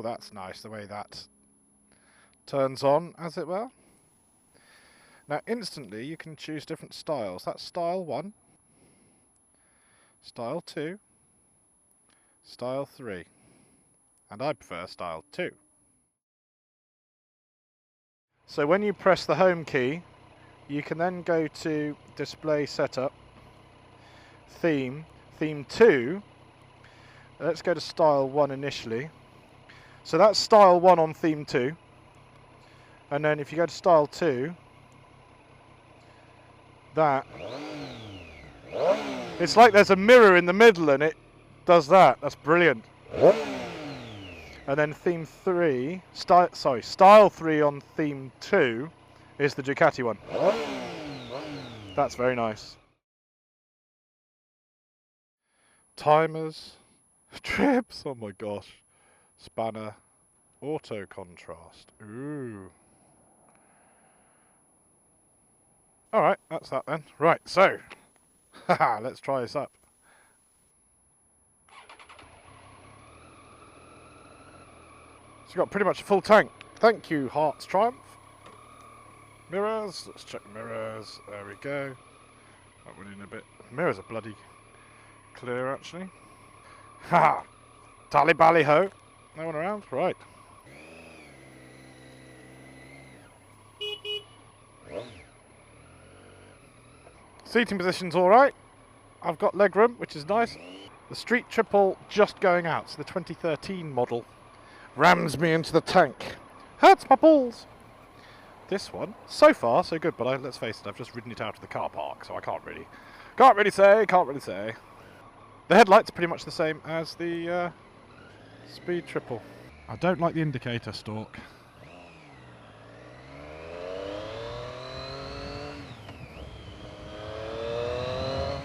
Oh, that's nice, the way that turns on, as it were. Now, instantly, you can choose different styles. That's style 1, style 2, style 3, and I prefer style 2. So when you press the home key, you can then go to display setup, theme 2. Let's go to style 1 initially. So that's style 1 on theme 2. And then if you go to style 2, that, it's like there's a mirror in the middle and it does that. That's brilliant. And then theme 3, style 3 on theme 2 is the Ducati one. That's very nice. Timers, trips, oh my gosh. Spanner, auto contrast. Ooh. Alright, that's that then. Right, so, haha, let's try this up. So you've got pretty much a full tank. Thank you, Herts Triumph. Mirrors, let's check the mirrors. There we go. That went in a bit. Mirrors are bloody clear, actually. Haha! Bally Ho. No one around? Right. Seating position's alright. I've got legroom, which is nice. The Street Triple just going out, so the 2013 model rams me into the tank. Hurts my balls. This one, so far so good, but let's face it, I've just ridden it out of the car park, so I can't really say. The headlights are pretty much the same as the Speed Triple. I don't like the indicator stalk.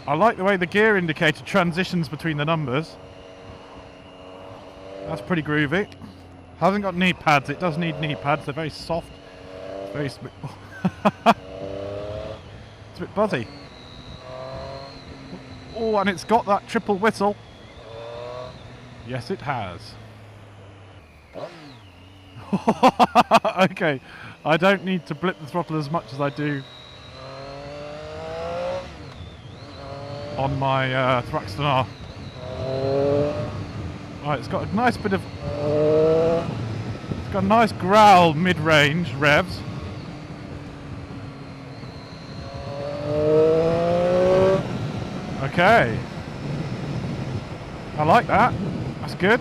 I like the way the gear indicator transitions between the numbers. That's pretty groovy. Hasn't got knee pads. It does need knee pads. They're very soft. Very smooth. It's a bit buzzy. Oh, and it's got that triple whistle. Yes, it has. Okay, I don't need to blip the throttle as much as I do on my Thruxton R. Right, it's got a nice bit of... It's got a nice growl mid-range revs. Okay. I like that. That's good.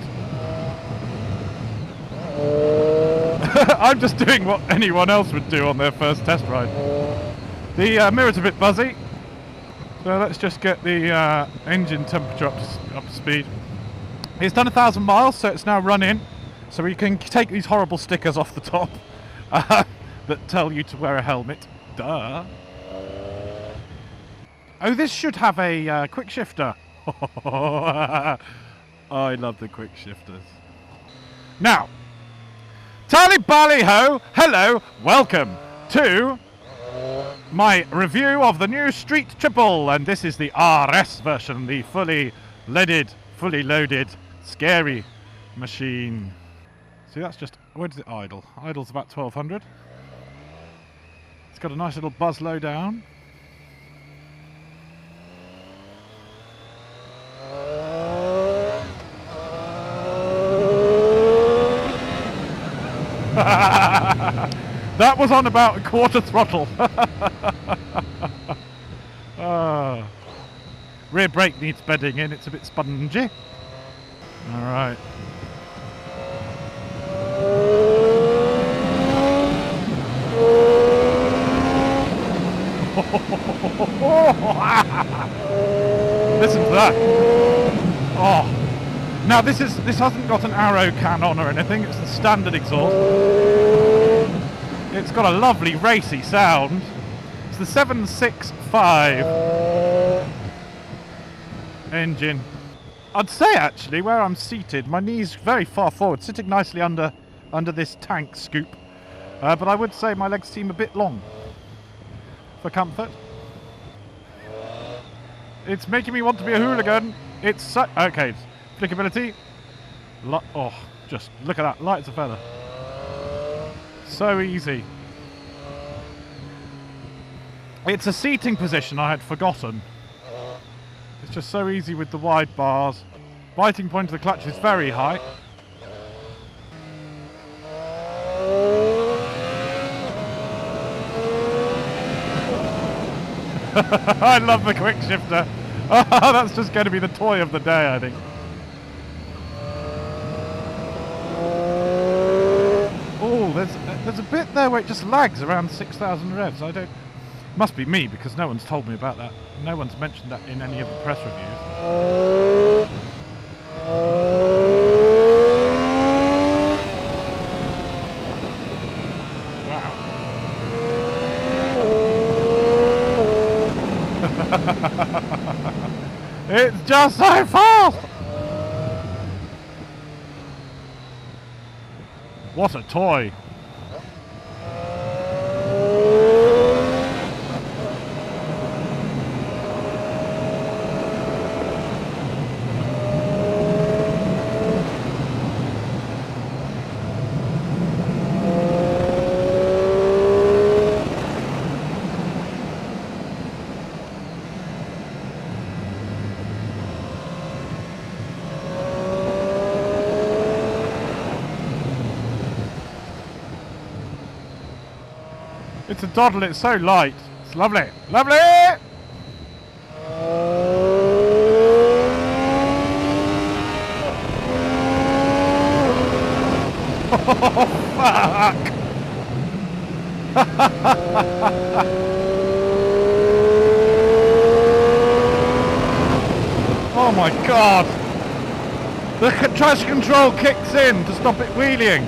I'm just doing what anyone else would do on their first test ride. The mirror's a bit buzzy. So let's just get the engine temperature up to speed. It's done 1,000 miles, so it's now running. So we can take these horrible stickers off the top that tell you to wear a helmet. Duh. Oh, this should have a quick shifter. Oh, I love the quick shifters. Now, Bally Ho, hello, welcome to my review of the new Street Triple, and this is the RS version, the fully leaded, fully loaded, scary machine. See, that's just, where does it idle? Idle's about 1200. It's got a nice little buzz low down. That was on about a quarter throttle. Rear brake needs bedding in, it's a bit spongy. Alright. Listen to that. Oh. Now this hasn't got an arrow cannon or anything, it's the standard exhaust. It's got a lovely racy sound. It's the 765 engine. I'd say actually where I'm seated, my knee's very far forward, sitting nicely under this tank scoop. But I would say my legs seem a bit long for comfort. It's making me want to be a hooligan. It's okay. Flickability. Oh, Just look at that, light as a feather. So easy. It's a seating position I had forgotten. It's just so easy with the wide bars. Biting point of the clutch is very high. I love the quick shifter. Oh, that's just going to be the toy of the day, I think. Oh, there's a bit there where it just lags around 6,000 revs. I don't. Must be me because no one's told me about that. No one's mentioned that in any of the press reviews. It's just so fast! What a toy! It's a doddle, it's so light. It's lovely. Lovely! Oh, fuck! Oh my god! The traction control kicks in to stop it wheeling.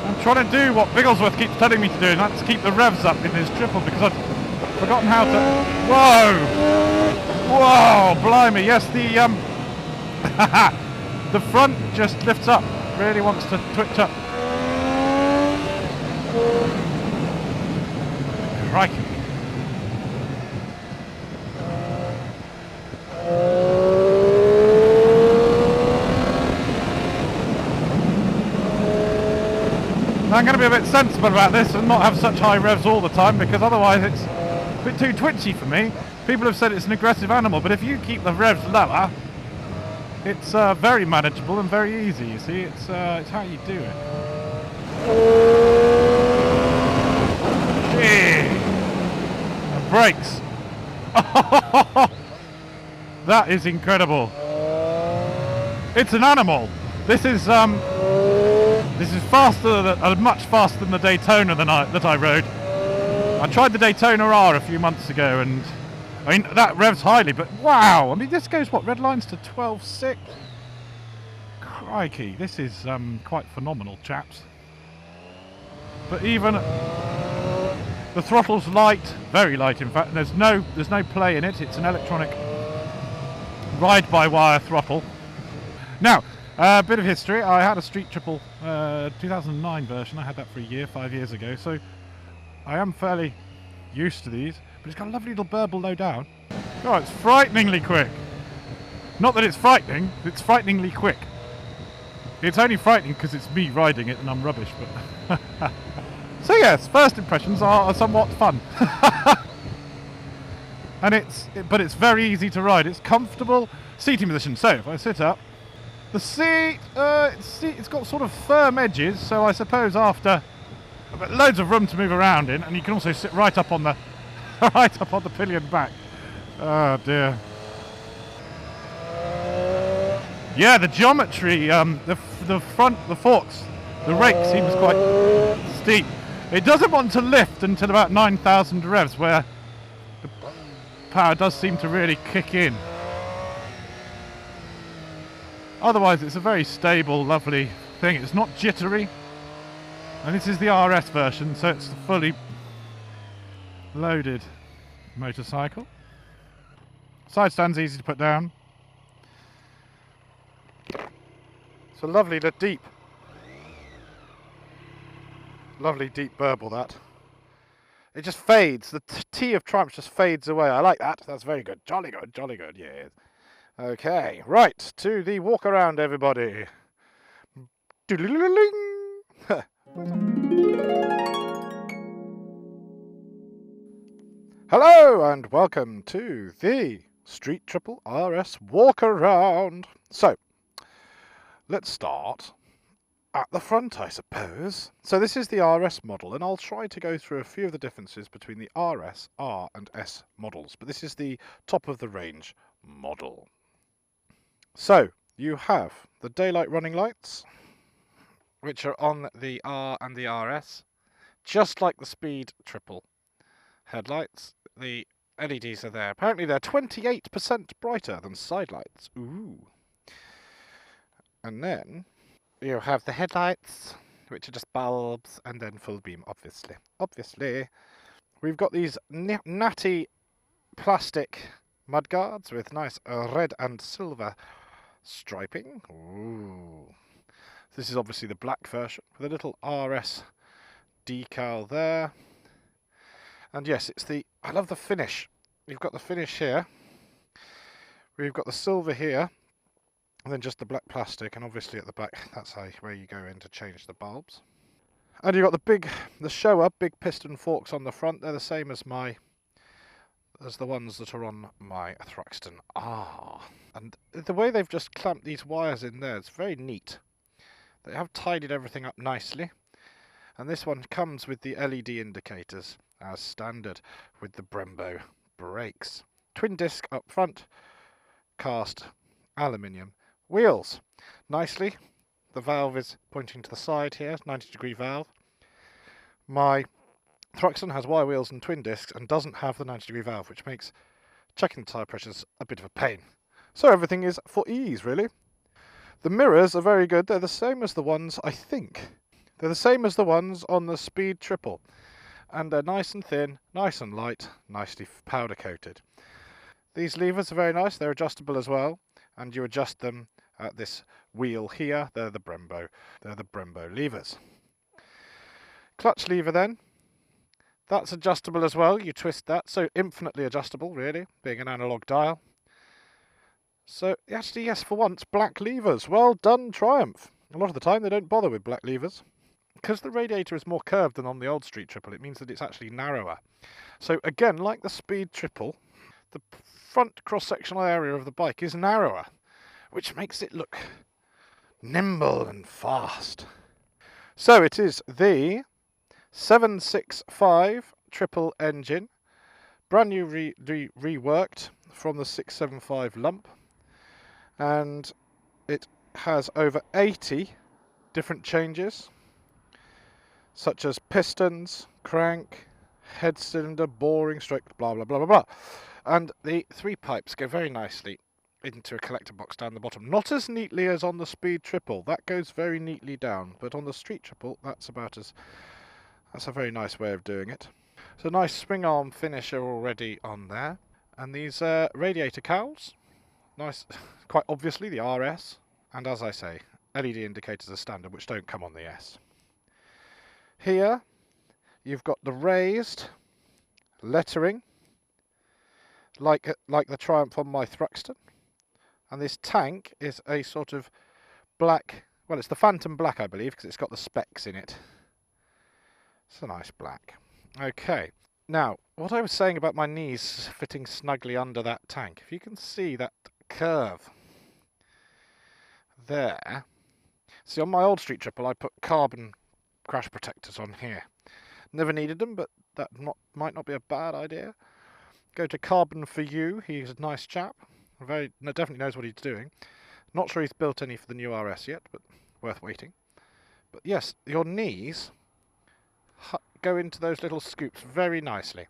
I'm trying to do what Bigglesworth keeps telling me to do, and that's keep the revs up in his triple because I've forgotten how to. Whoa! Whoa! Blimey! Yes, the front just lifts up. Really wants to twitch up. Crikey! I'm going to be a bit sensible about this and not have such high revs all the time because otherwise it's a bit too twitchy for me. People have said it's an aggressive animal, but if you keep the revs lower, it's very manageable and very easy, you see. It's how you do it. Gee! The brakes! That is incredible. It's an animal. This is faster, much faster than the Daytona that I rode. I tried the Daytona R a few months ago, and I mean that revs highly. But wow, I mean this goes what red lines to 12.6. Crikey, this is quite phenomenal, chaps. But even the throttle's light, very light in fact. There's no play in it. It's an electronic ride-by-wire throttle. Now. A bit of history. I had a Street Triple 2009 version. I had that for a year, 5 years ago. So I am fairly used to these. But it's got a lovely little burble low down. Oh, it's frighteningly quick. Not that it's frightening. It's frighteningly quick. It's only frightening because it's me riding it and I'm rubbish. But so yes, first impressions are somewhat fun. And but it's very easy to ride. It's comfortable seating position. So if I sit up. The seat, it's got sort of firm edges, so I suppose after loads of room to move around in, and you can also sit right up on the pillion back. Oh dear. Yeah, the geometry, the front, the forks, the rake seems quite steep. It doesn't want to lift until about 9,000 revs, where the power does seem to really kick in. Otherwise, it's a very stable, lovely thing. It's not jittery. And this is the RS version, so it's a fully loaded motorcycle. Side stand's easy to put down. It's a lovely, deep Lovely deep burble, that. It just fades. The T of Triumph just fades away. I like that. That's very good. Jolly good, jolly good, yeah. Okay, right, to the walk around, everybody. Hello, and welcome to the Street Triple RS walk around. So, let's start at the front, I suppose. So this is the RS model, and I'll try to go through a few of the differences between the RS, R and S models, but this is the top of the range model. So, you have the daylight running lights, which are on the R and the RS, just like the Speed Triple headlights. The LEDs are there. Apparently they're 28% brighter than side lights. Ooh. And then you have the headlights, which are just bulbs, and then full beam, obviously. Obviously. We've got these natty plastic mudguards with nice red and silver striping. Ooh. This is obviously the black version with a little RS decal there. And yes, I love the finish. You've got the finish here. We've got the silver here. And then just the black plastic, and obviously at the back, that's where you go in to change the bulbs. And you've got the show-up big piston forks on the front. They're the same as the ones that are on my Thruxton R. And the way they've just clamped these wires in there, it's very neat. They have tidied everything up nicely. And this one comes with the LED indicators as standard with the Brembo brakes. Twin disc up front, cast aluminium wheels. Nicely, the valve is pointing to the side here, 90-degree valve. My Thruxton has wire wheels and twin discs and doesn't have the 90-degree valve, which makes checking the tyre pressures a bit of a pain. So everything is for ease, really. The mirrors are very good. They're the same as the ones, I think. They're the same as the ones on the Speed Triple. And they're nice and thin, nice and light, nicely powder coated. These levers are very nice. They're adjustable as well. And you adjust them at this wheel here. They're the Brembo levers. Clutch lever then. That's adjustable as well. You twist that. So infinitely adjustable, really, being an analog dial. So actually, yes, for once, black levers. Well done, Triumph. A lot of the time they don't bother with black levers. Because the radiator is more curved than on the old Street Triple, it means that it's actually narrower. So again, like the Speed Triple, the front cross-sectional area of the bike is narrower, which makes it look nimble and fast. So it is the 765 triple engine, brand new reworked from the 675 lump, and it has over 80 different changes, such as pistons, crank, head cylinder, boring, stroke, blah blah blah blah blah. And the three pipes go very nicely into a collector box down the bottom. Not as neatly as on the Speed Triple. That goes very neatly down. But on the Street Triple, that's a very nice way of doing it. So nice swing arm finisher already on there. And these radiator cowls. Nice, quite obviously the RS. And as I say, LED indicators are standard, which don't come on the S. Here, you've got the raised lettering, like the Triumph on my Thruxton. And this tank is a sort of black, well, it's the Phantom Black, I believe, because it's got the specs in it. It's a nice black. Okay, now, what I was saying about my knees fitting snugly under that tank, if you can see that curve there. See, on my old Street Triple, I put carbon crash protectors on here. Never needed them, but that might not be a bad idea. Go to Carbon for You. He's a nice chap. Definitely knows what he's doing. Not sure he's built any for the new RS yet, but worth waiting. But yes, your knees go into those little scoops very nicely.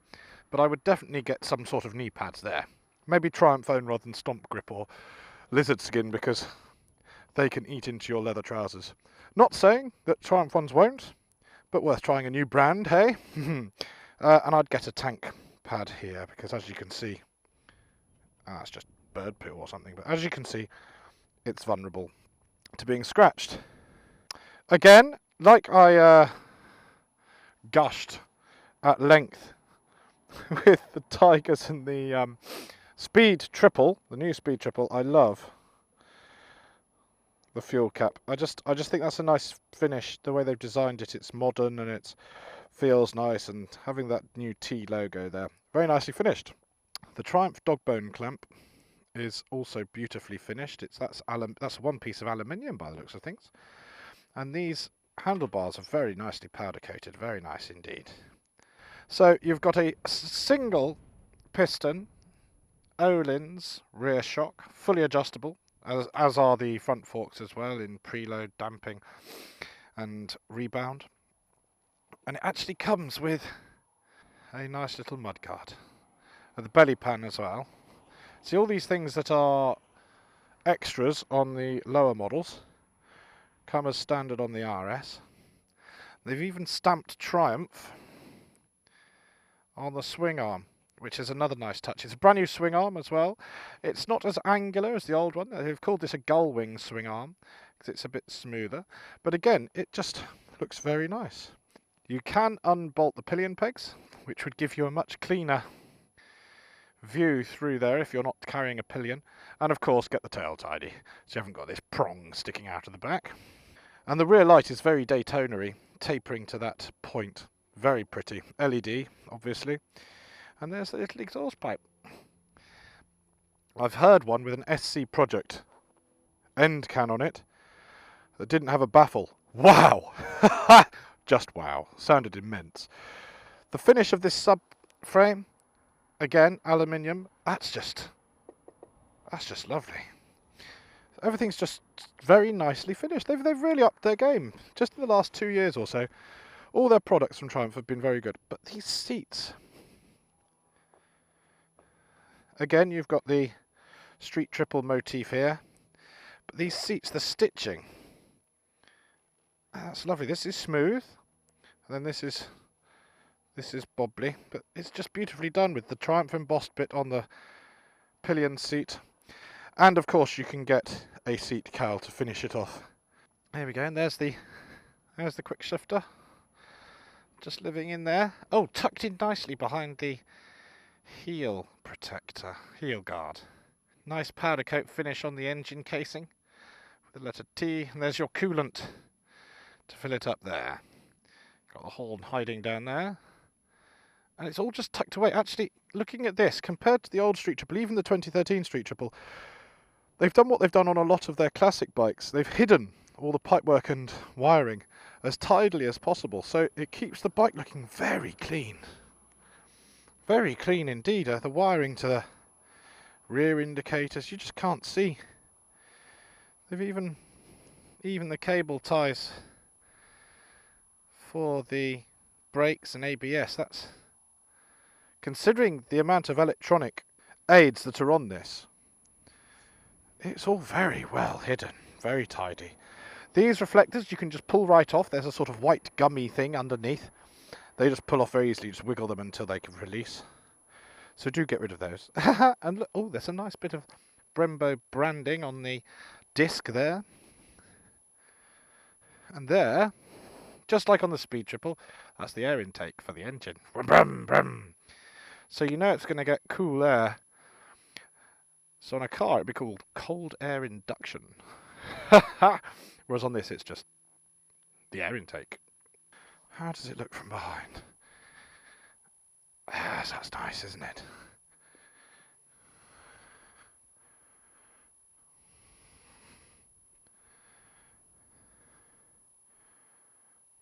But I would definitely get some sort of knee pads there. Maybe Triumph own rather than Stomp Grip or Lizard Skin, because they can eat into your leather trousers. Not saying that Triumph ones won't, but worth trying a new brand, hey? And I'd get a tank pad here, because as you can see, it's just bird poo or something, but as you can see, it's vulnerable to being scratched. Again, like I gushed at length with the Tigers and the Speed Triple, the new Speed Triple. I love the fuel cap. I just think that's a nice finish. The way they've designed it, it's modern and it feels nice, and having that new T logo there, very nicely finished. The Triumph dog bone clamp is also beautifully finished. That's one piece of aluminium by the looks of things, and these handlebars are very nicely powder coated, very nice indeed. So you've got a single piston Öhlins rear shock, fully adjustable, as are the front forks as well, in preload, damping and rebound. And it actually comes with a nice little mudguard, with the belly pan as well. See, all these things that are extras on the lower models come as standard on the RS. They've even stamped Triumph on the swing arm, which is another nice touch. It's a brand new swing arm as well. It's not as angular as the old one. They've called this a gull wing swing arm because it's a bit smoother. But again, it just looks very nice. You can unbolt the pillion pegs, which would give you a much cleaner view through there if you're not carrying a pillion. And of course, get the tail tidy, so you haven't got this prong sticking out of the back. And the rear light is very Daytona-y, tapering to that point. Very pretty. LED, obviously. And there's the little exhaust pipe. I've heard one with an SC Project end can on it that didn't have a baffle. Wow! Just wow. Sounded immense. The finish of this subframe, again, aluminium. That's just lovely. Everything's just very nicely finished. They've really upped their game. Just in the last 2 years or so, all their products from Triumph have been very good. But these seats, again, you've got the Street Triple motif here. But these seats, the stitching, that's lovely. This is smooth, and then this is bobbly, but it's just beautifully done with the Triumph embossed bit on the pillion seat. And of course you can get a seat cowl to finish it off. There we go, and there's the quick shifter, just living in there. Oh, tucked in nicely behind the heel protector, heel guard. Nice powder coat finish on the engine casing with the letter T, and there's your coolant to fill it up there. Got the horn hiding down there. And it's all just tucked away. Actually, looking at this, compared to the old Street Triple, even the 2013 Street Triple, they've done what they've done on a lot of their classic bikes. They've hidden all the pipework and wiring as tidily as possible, so it keeps the bike looking very clean. Very clean indeed. The wiring to the rear indicators, you just can't see. They've even the cable ties for the brakes and ABS. That's, considering the amount of electronic aids that are on this, it's all very well hidden, very tidy. These reflectors you can just pull right off. There's a sort of white gummy thing underneath. They just pull off very easily. Just wiggle them until they can release. So do get rid of those. And look, oh, there's a nice bit of Brembo branding on the disc there. And there, just like on the Speed Triple, that's the air intake for the engine. Brum, brum, brum. So you know it's going to get cool air. So on a car, it'd be called cold air induction. Whereas on this, it's just the air intake. How does it look from behind? Yes, that's nice, isn't it?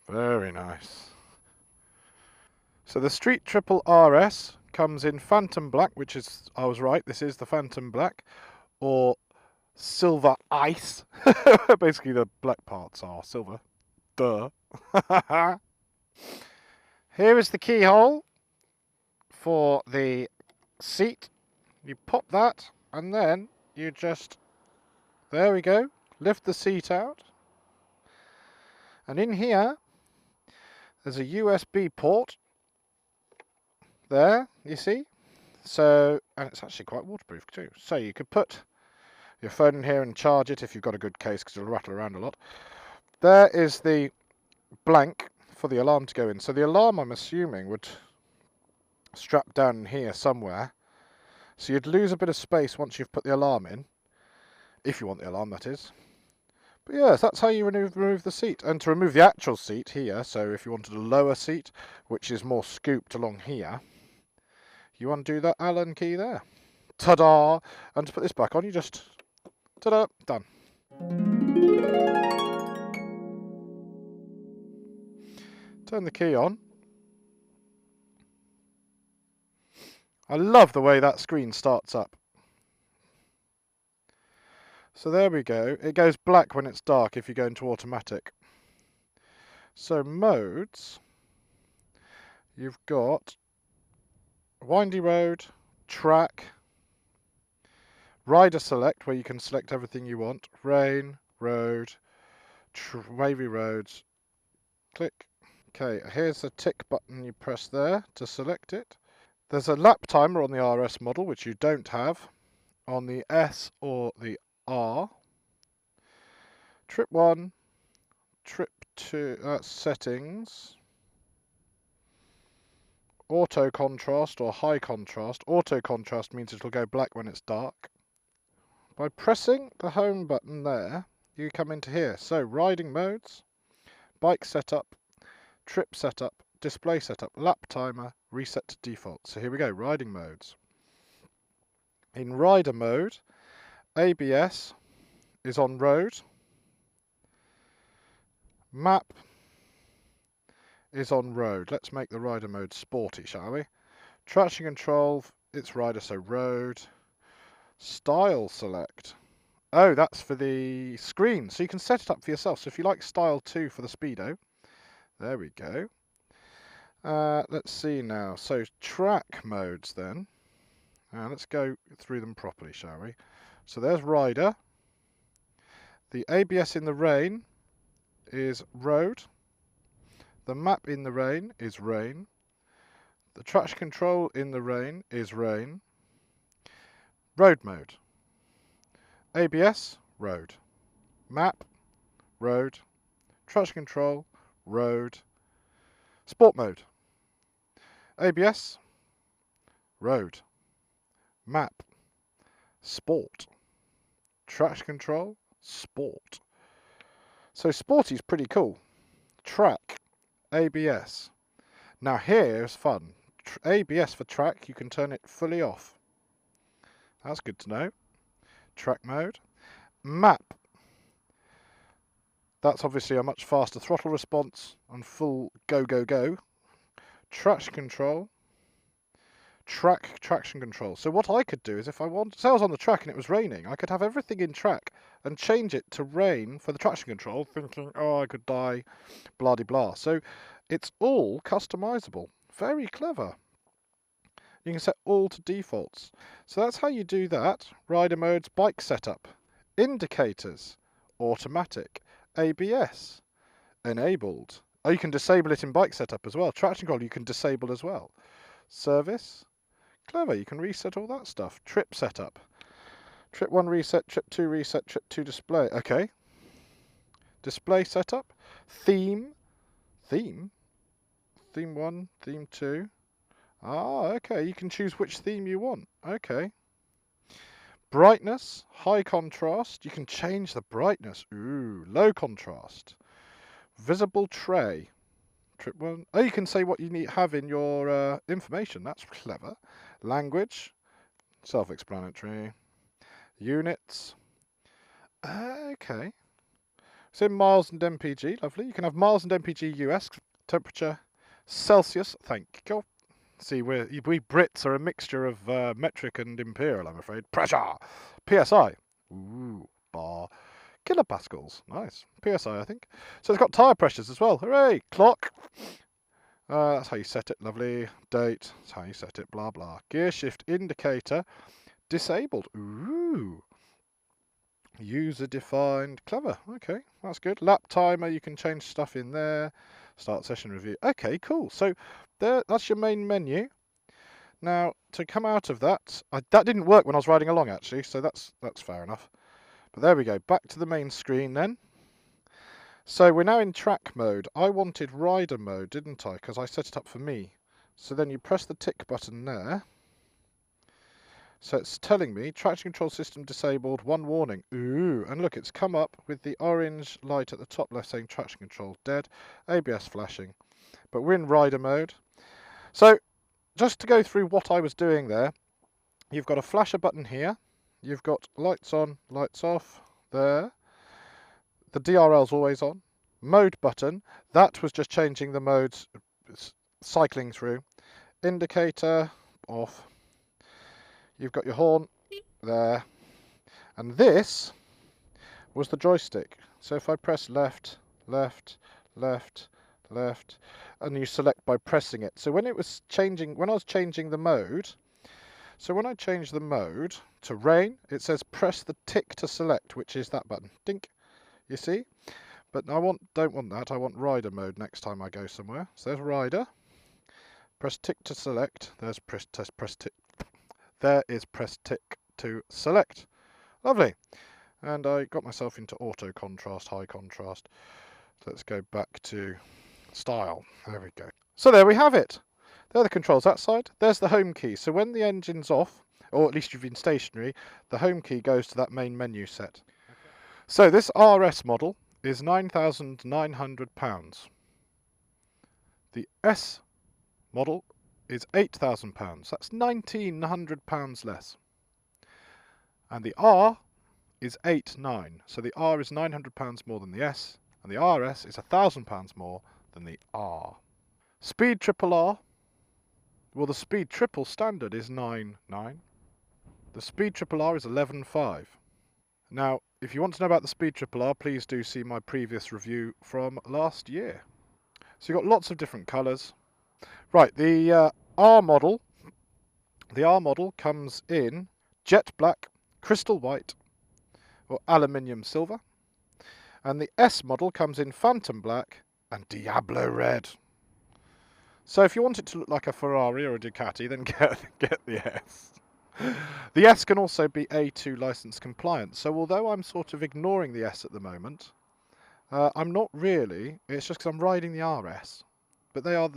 Very nice. So the Street Triple RS comes in Phantom Black, which is, I was right, this is the Phantom Black, or Silver Ice. Basically the black parts are silver. Duh. Here is the keyhole for the seat. You pop that and then you just, there we go, lift the seat out. And in here there's a USB port. There, you see? So, and it's actually quite waterproof too. So you could put your phone in here and charge it if you've got a good case, because it'll rattle around a lot. There is the blank for the alarm to go in. So the alarm, I'm assuming, would strap down in here somewhere. So you'd lose a bit of space once you've put the alarm in, if you want the alarm, that is. But yes, that's how you remove the seat. And to remove the actual seat here, so if you wanted a lower seat, which is more scooped along here, you undo that Allen key there. Ta-da! And to put this back on, you just, ta-da, done. Turn the key on. I love the way that screen starts up. So there we go. It goes black when it's dark if you go into automatic. So modes, you've got windy road, track, rider select, where you can select everything you want, rain, road, wavy roads, click. Okay, here's the tick button you press there to select it. There's a lap timer on the RS model, which you don't have on the S or the R. Trip 1, trip 2, that's settings. Auto contrast or high contrast. Auto contrast means it'll go black when it's dark. By pressing the home button there, you come into here. So riding modes, bike setup, trip setup, display setup, lap timer, reset to default. So here we go, riding modes. In rider mode, ABS is on road, map is on road. Let's make the rider mode sporty, shall we? Traction control, it's rider, so road. Style select. Oh, that's for the screen, so you can set it up for yourself. So if you like style 2 for the Speedo, there we go. Let's see now. So track modes then. Let's go through them properly, shall we? So there's rider. The ABS in the rain is road. The map in the rain is rain. The traction control in the rain is rain. Road mode. ABS, road. Map, road. Traction control, road. Sport mode. ABS, road. Map, sport. Traction control, sport. So sporty's pretty cool. Track, ABS. Now here's fun. ABS for track, you can turn it fully off. That's good to know. Track mode. Map. That's obviously a much faster throttle response and full go, go, go. Traction control. Traction control. So what I could do is if I want, say I was on the track and it was raining, I could have everything in track and change it to rain for the traction control, thinking, oh, I could die, blah de blah. So it's all customizable. Very clever. You can set all to defaults. So that's how you do that. Rider modes, bike setup, indicators, automatic, ABS, enabled. Oh, you can disable it in bike setup as well. Traction control you can disable as well. Service, clever. You can reset all that stuff. Trip setup. Trip 1 reset, trip 2 reset, trip 2 display. Okay. Display setup. Theme. Theme 1, theme 2. Ah, okay, you can choose which theme you want. Okay. Brightness, high contrast. You can change the brightness. Ooh, low contrast. Visible tray. Trip 1. Oh, you can say what you need have in your information. That's clever. Language. Self-explanatory. Units. Okay. So miles and mpg. Lovely. You can have miles and mpg US. Temperature. Celsius. Thank you. See, we Brits are a mixture of metric and imperial, I'm afraid. Pressure! PSI. Ooh, bar. Kilopascals. Nice. PSI, I think. So it's got tyre pressures as well. Hooray! Clock. That's how you set it. Lovely. Date. That's how you set it. Blah, blah. Gear shift indicator. Disabled. Ooh. User defined. Clever. Okay, that's good. Lap timer. You can change stuff in there. Start session review. Okay, cool. So that's your main menu. Now to come out of that, that didn't work when I was riding along actually, so that's fair enough. But there we go. Back to the main screen then. So we're now in track mode. I wanted rider mode, didn't I? Because I set it up for me. So then you press the tick button there. So it's telling me traction control system disabled, one warning. Ooh, and look, it's come up with the orange light at the top left saying traction control dead, ABS flashing. But we're in rider mode. So just to go through what I was doing there, you've got a flasher button here. You've got lights on, lights off there. The DRL's always on. Mode button, that was just changing the modes, cycling through. Indicator off. You've got your horn there, and this was the joystick. So if I press left, left, left, left, and you select by pressing it. So when it was changing, when I was changing the mode, so when I change the mode to rain, it says press the tick to select, which is that button. Dink, you see? But I don't want that. I want rider mode next time I go somewhere. So there's rider. Press tick to select. There's press tick. There is press tick to select. Lovely. And I got myself into auto contrast, high contrast. Let's go back to style. There we go. So there we have it. There are the controls that side. There's the home key. So when the engine's off, or at least you've been stationary, the home key goes to that main menu set. Okay. So this RS model is £9,900. The S model is £8,000. That's £1,900 less. And the R is 8,900. So the R is £900 more than the S, and the RS is £1,000 more than the R. Speed triple R. Well, the speed triple standard is 9,900. The speed triple R is 11,500. Now, if you want to know about the speed triple R, please do see my previous review from last year. So you've got lots of different colours. Right, the R model comes in jet black, crystal white, or aluminium silver. And the S model comes in phantom black and Diablo red. So if you want it to look like a Ferrari or a Ducati, then get the S. The S can also be A2 license compliant. So although I'm sort of ignoring the S at the moment, I'm not really. It's just because I'm riding the RS. But there are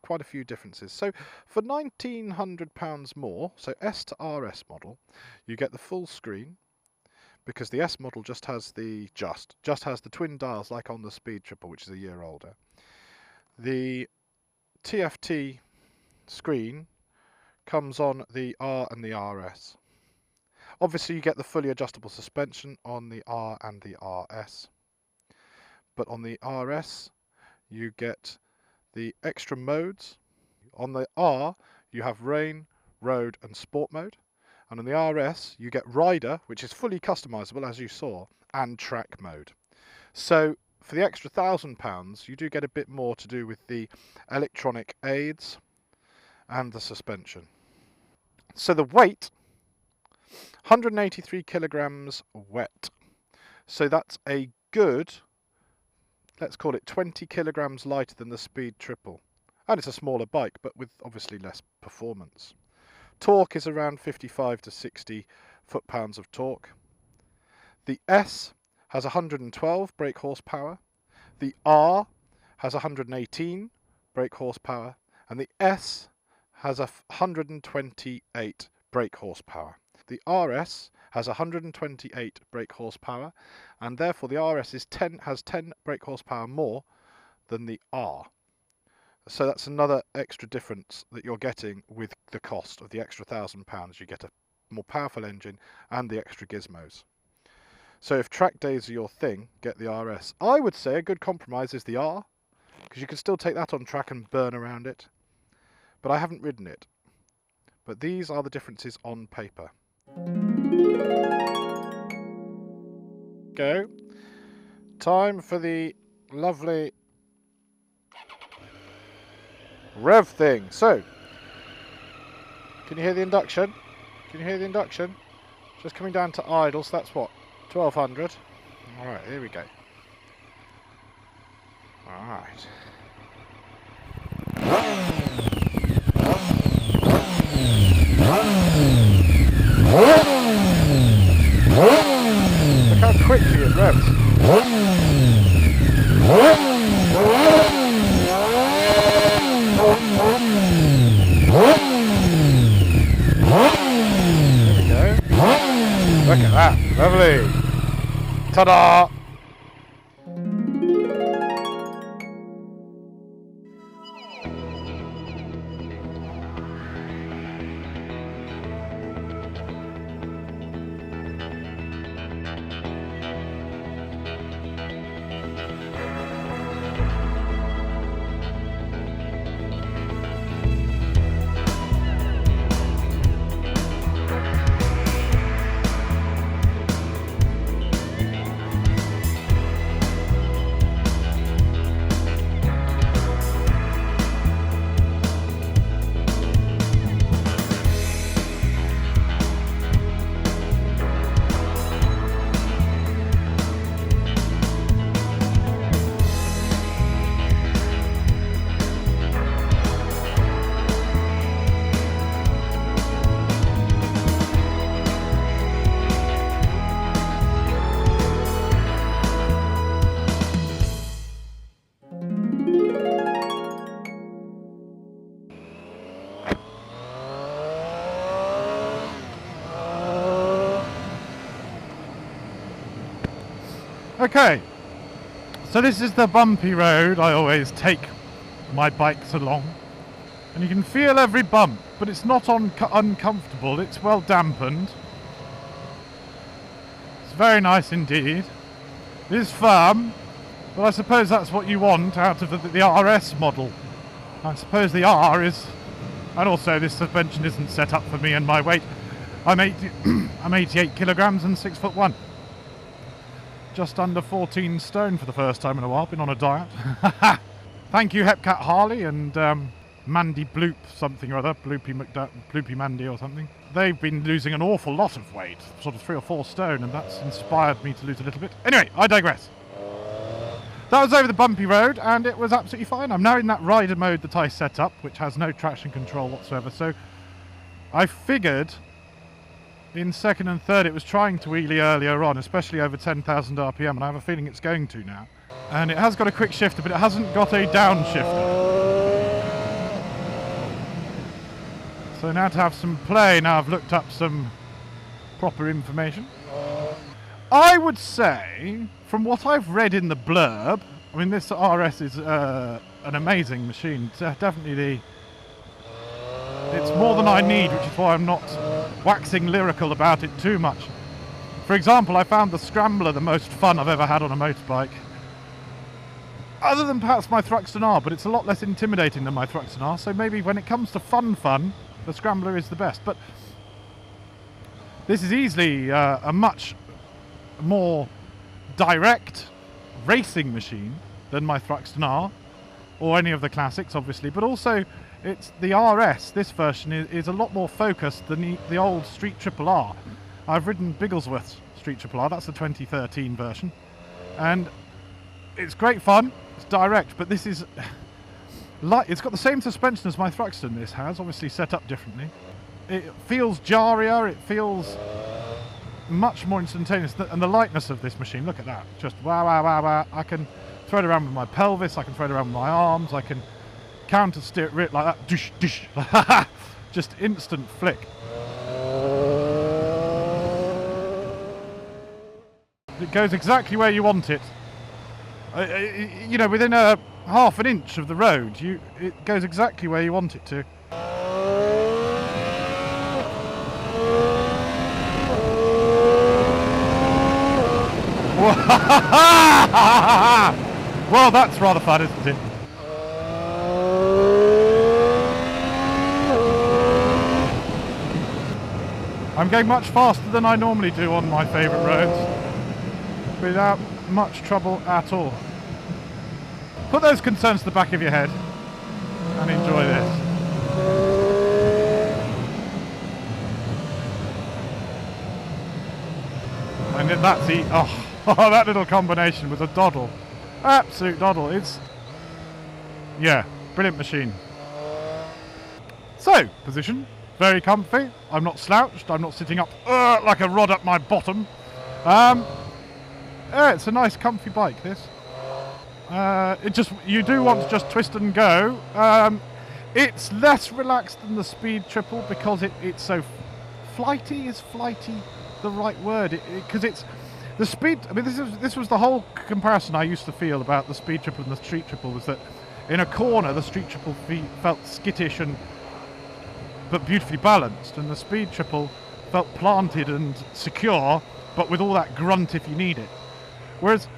quite a few differences. So for £1,900 more, so S to RS model, you get the full screen, because the S model just has the twin dials like on the Speed Triple, which is a year older. The TFT screen comes on the R and the RS. Obviously you get the fully adjustable suspension on the R and the RS. But on the RS you get the extra modes. On the R you have rain, road and sport mode. And on the RS you get rider, which is fully customizable as you saw, and track mode. So for the extra £1,000 you do get a bit more to do with the electronic aids and the suspension. So the weight, 183 kilograms wet. So that's a good, let's call it 20 kilograms lighter than the Speed Triple. And it's a smaller bike, but with obviously less performance. Torque is around 55 to 60 foot-pounds of torque. The S has 112 brake horsepower. The R has 118 brake horsepower. And the S has 128 brake horsepower. The RS has 128 brake horsepower, and therefore the RS has 10 brake horsepower more than the R. So that's another extra difference that you're getting with the cost of the extra £1,000. You get a more powerful engine and the extra gizmos. So if track days are your thing, get the RS. I would say a good compromise is the R, because you can still take that on track and burn around it. But I haven't ridden it. But these are the differences on paper. Go. Time for the lovely rev thing. So, can you hear the induction? Can you hear the induction? Just coming down to idle, so that's what? 1200. Alright, here we go. Alright. Look how quickly it revs. Lovely. Ta-da! Okay, so this is the bumpy road I always take my bikes along, and you can feel every bump, but it's not uncomfortable, it's well dampened. It's very nice indeed. It is firm, but I suppose that's what you want out of the RS model. I suppose the R is, and also this suspension isn't set up for me and my weight. I'm 88 kilograms and 6'1". Just under 14 stone for the first time in a while. Been on a diet. Thank you, Hepcat Harley and Mandy Bloop something or other, Bloopy Mandy or something. They've been losing an awful lot of weight, sort of 3 or 4 stone, and that's inspired me to lose a little bit. Anyway, I digress. That was over the bumpy road, and it was absolutely fine. I'm now in that rider mode that I set up, which has no traction control whatsoever. So I figured in second and third it was trying to wheelie earlier on, especially over 10,000 RPM, and I have a feeling it's going to now. And it has got a quick shifter, but it hasn't got a downshifter. So now to have some play, now I've looked up some proper information. I would say, from what I've read in the blurb, I mean this RS is an amazing machine. It's definitely it's more than I need, which is why I'm not waxing lyrical about it too much. For example, I found the Scrambler the most fun I've ever had on a motorbike. Other than perhaps my Thruxton R, but it's a lot less intimidating than my Thruxton R, so maybe when it comes to fun, the Scrambler is the best. But this is easily a much more direct racing machine than my Thruxton R, or any of the classics, obviously, but also it's the RS, this version, is a lot more focused than the old Street Triple R. I've ridden Bigglesworth's Street Triple R, that's the 2013 version, and it's great fun, it's direct, but this is it's got the same suspension as my Thruxton, this has, obviously set up differently. It feels jarrier, it feels much more instantaneous, and the lightness of this machine, look at that, just wow, wow, wow, wow. I can throw it around with my pelvis, I can throw it around with my arms, I can counter steer it like that, dish, dish, just instant flick. It goes exactly where you want it. You know, within a half an inch of the road, it goes exactly where you want it to. Well, that's rather fun, isn't it? I'm going much faster than I normally do on my favourite roads, without much trouble at all. Put those concerns to the back of your head and enjoy this. And then that's the, oh, that little combination was a doddle. Absolute doddle. It's, yeah, brilliant machine. So, position, very comfy. I'm not slouched, I'm not sitting up like a rod up my bottom. Yeah, it's a nice comfy bike, this. You do want to just twist and go. It's less relaxed than the Speed Triple because it's so flighty. Is flighty the right word, because it's the speed. I mean, this was the whole comparison I used to feel about the speed triple and the street triple, was that in a corner the street triple felt skittish but beautifully balanced, and the speed triple felt planted and secure, but with all that grunt if you need it. Whereas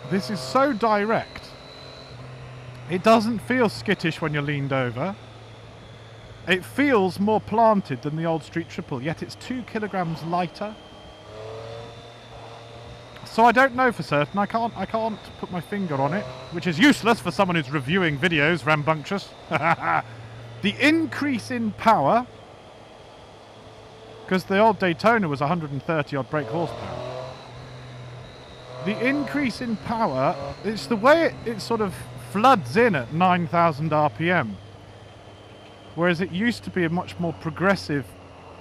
this is so direct, it doesn't feel skittish when you're leaned over. It feels more planted than the old street triple, yet it's 2 kilograms lighter. So I don't know for certain. I can't put my finger on it, which is useless for someone who's reviewing videos, Rambunctious. The increase in power, because the old Daytona was 130 odd brake horsepower. The increase in power, it's the way it sort of floods in at 9,000 RPM. Whereas it used to be a much more progressive,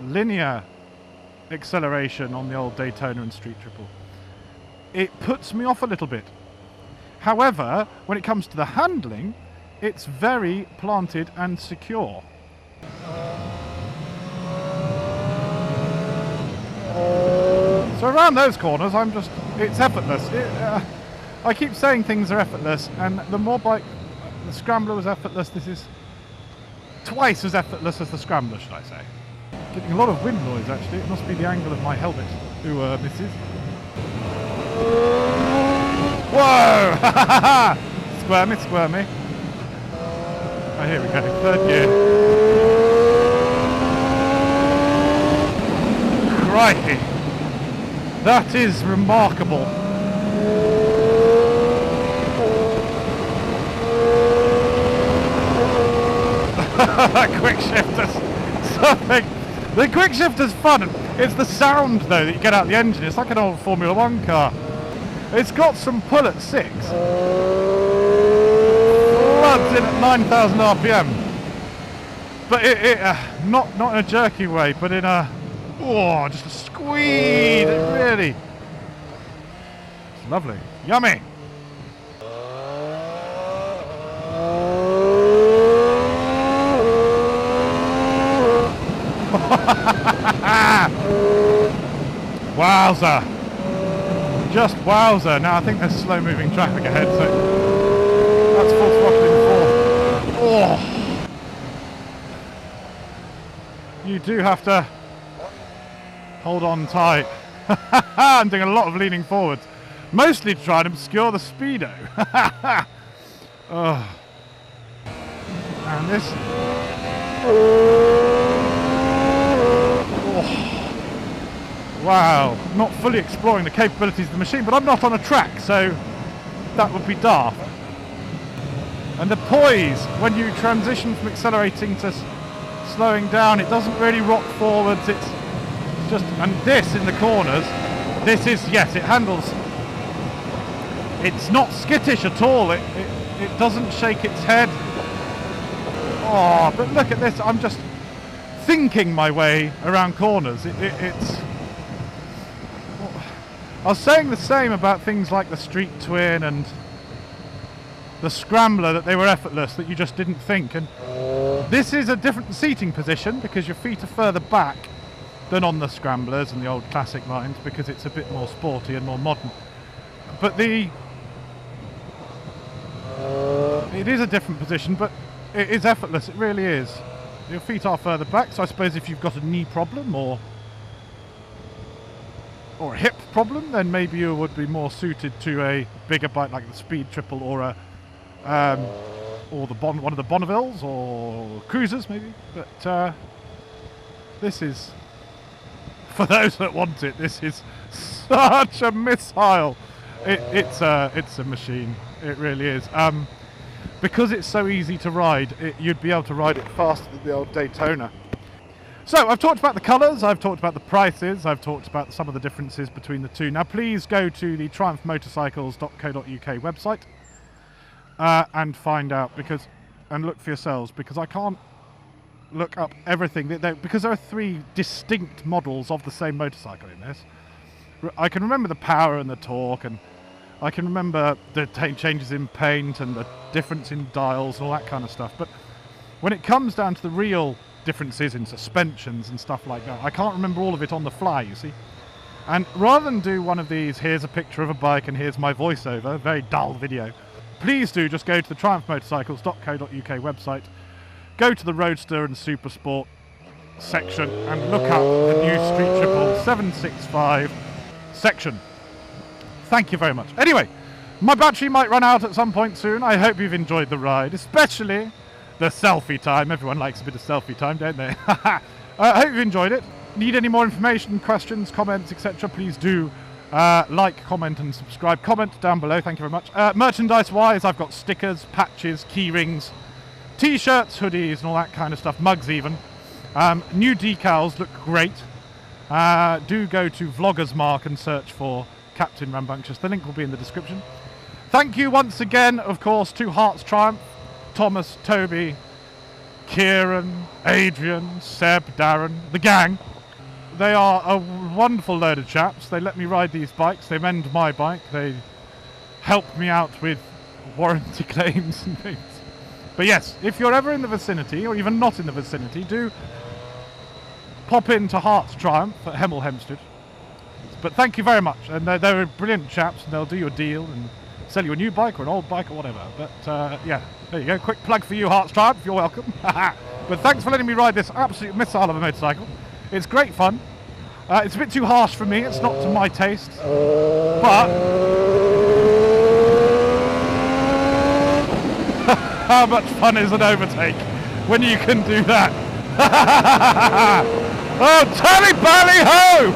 linear acceleration on the old Daytona and street triple. It puts me off a little bit. However, when it comes to the handling, it's very planted and secure. So around those corners, it's effortless. I keep saying things are effortless, and the Scrambler was effortless. This is twice as effortless as the Scrambler, should I say. Getting a lot of wind noise, actually. It must be the angle of my helmet who misses. Whoa! Squirmy, squirmy. Oh, here we go, 3rd gear. Crikey! That is remarkable. That quick shifter's something. The quick shifter's fun. It's the sound though that you get out of the engine. It's like an old Formula 1 car. It's got some pull at 6. Floods in at 9,000 RPM. But not in a jerky way, but in a just a squeeze. It really. It's lovely. Yummy. Wowza! Just wowza! Now I think there's slow moving traffic ahead, so that's full throttling forward. Oh! You do have to hold on tight. I'm doing a lot of leaning forwards, mostly to try and obscure the speedo. Oh. And this. Wow, not fully exploring the capabilities of the machine, but I'm not on a track, so that would be daft. And the poise, when you transition from accelerating to slowing down, it doesn't really rock forwards, it's just, and this in the corners, this is, yes, it handles, it's not skittish at all, it doesn't shake its head. Oh, but look at this, I'm just thinking my way around corners, it's... I was saying the same about things like the Street Twin and the Scrambler, that they were effortless, that you just didn't think. And this is a different seating position because your feet are further back than on the Scramblers and the old classic lines, because it's a bit more sporty and more modern. But it is a different position, but it is effortless, it really is. Your feet are further back, so I suppose if you've got a knee problem or a hip problem, then maybe you would be more suited to a bigger bike like the Speed Triple or one of the Bonnevilles or Cruisers maybe. But this is, for those that want it, this is such a missile. It's a machine. It really is. Because it's so easy to ride, you'd be able to ride it faster than the old Daytona. So I've talked about the colours, I've talked about the prices, I've talked about some of the differences between the two. Now please go to the triumphmotorcycles.co.uk website and find out, and look for yourselves, because I can't look up everything, because there are 3 distinct models of the same motorcycle in this. I can remember the power and the torque, and I can remember the changes in paint and the difference in dials and all that kind of stuff, but when it comes down to the real differences in suspensions and stuff like that. I can't remember all of it on the fly, you see. And rather than do one of these, here's a picture of a bike and here's my voiceover, very dull video, please do just go to the triumphmotorcycles.co.uk website, go to the Roadster and Super Sport section and look up the new Street Triple 765 section. Thank you very much. Anyway, my battery might run out at some point soon. I hope you've enjoyed the ride, especially the selfie time. Everyone likes a bit of selfie time, don't they? I hope you've enjoyed it. Need any more information, questions, comments, etc., please do like, comment and subscribe. Comment down below, thank you very much. Merchandise wise, I've got stickers, patches, key rings, t-shirts, hoodies and all that kind of stuff, mugs even. New decals look great. Do go to Vloggers Mark and search for Captain Rambunctious. The link will be in the description. Thank you once again, of course, to Herts Triumph, Thomas, Toby, Kieran, Adrian, Seb, Darren, the gang. They are a wonderful load of chaps. They let me ride these bikes. They mend my bike. They help me out with warranty claims and things. But yes, if you're ever in the vicinity, or even not in the vicinity, do pop into Herts Triumph at Hemel Hempstead. But thank you very much. And they're brilliant chaps, and they'll do you a deal and sell you a new bike or an old bike or whatever. But yeah, there you go. Quick plug for you, Herts Triumph. You're welcome. But thanks for letting me ride this absolute missile of a motorcycle. It's great fun. It's a bit too harsh for me. It's not to my taste. But how much fun is an overtake when you can do that? Oh, Tally Bally Ho!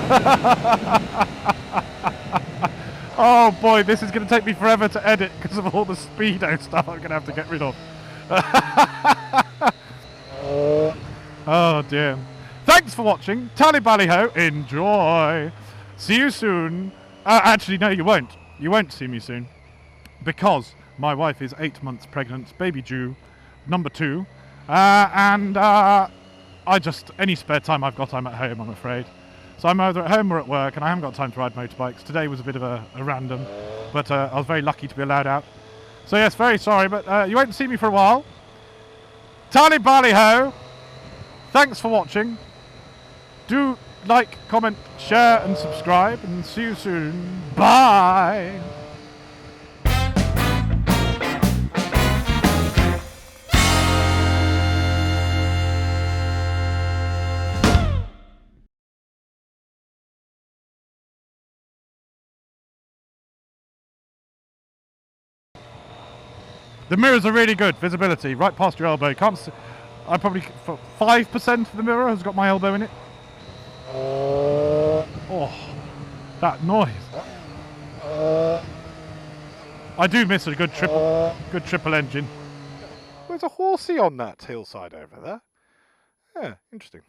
Oh boy, this is going to take me forever to edit because of all the speedo stuff I'm going to have to get rid of. Oh dear. Thanks for watching. Tally Bally Ho. Enjoy. See you soon. Actually, no, you won't. You won't see me soon. Because my wife is 8 months pregnant, baby due, number 2. Any spare time I've got, I'm at home, I'm afraid. So I'm either at home or at work, and I haven't got time to ride motorbikes. Today was a bit of a random, but I was very lucky to be allowed out. So yes, very sorry, but you won't see me for a while. Tally Bally Ho. Thanks for watching. Do like, comment, share and subscribe, and see you soon. Bye! The mirrors are really good, visibility, right past your elbow. Can't see, I probably, 5% of the mirror has got my elbow in it. Oh, that noise. I do miss a good triple engine. There's a horsey on that hillside over there. Yeah, interesting.